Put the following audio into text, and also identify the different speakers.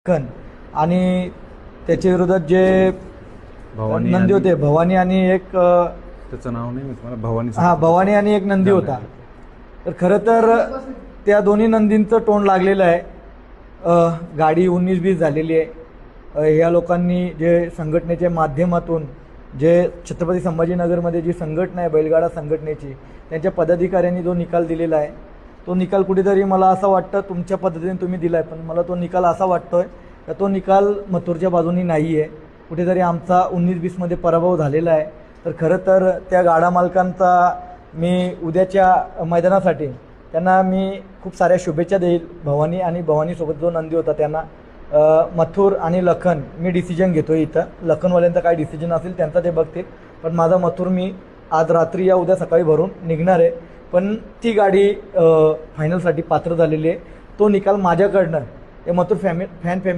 Speaker 1: खन आणि त्याच्या विरोधात जे
Speaker 2: भवानी
Speaker 1: नंदी होते, भवानी आणि एक
Speaker 2: त्याचं नाव नाही माहित मला. भवानी
Speaker 1: भवानी आणि एक नंदी होता. तर खरं तर त्या दोन्ही नंदींचं तोंड लागलेलं आहे. गाडी 19-20 झालेली आहे. ह्या लोकांनी जे संघटनेच्या माध्यमातून जे छत्रपती संभाजीनगरमध्ये जी संघटना आहे बैलगाडा संघटनेची, त्यांच्या पदाधिकाऱ्यांनी जो निकाल दिलेला आहे तो निकाल कुठेतरी मला असं वाटतं तुमच्या पद्धतीने तुम्ही दिला आहे, पण मला तो निकाल असा वाटतोय का तो निकाल मथुरच्या बाजूनी नाही आहे. कुठेतरी आमचा 19-20मध्ये पराभव झालेला आहे. तर खरं तर त्या गाडा मालकांचा मी उद्याच्या मैदानासाठी त्यांना मी खूप साऱ्या शुभेच्छा देईल. भवानी आणि भवानीसोबत जो नंदी होता त्यांना मथुर आणि लखन मी डिसिजन घेतो आहे इथं. लखनवाल्यांचा काय डिसिजन असेल त्यांचा ते बघतील, पण माझा मथुर मी आज रात्री या उद्या सकाळी भरून निघणार आहे. पण ती गाडी फायनलसाठी पात्र झालेली आहे. तो निकाल माझ्याकडनं हे मथुर फॅन फॅमिली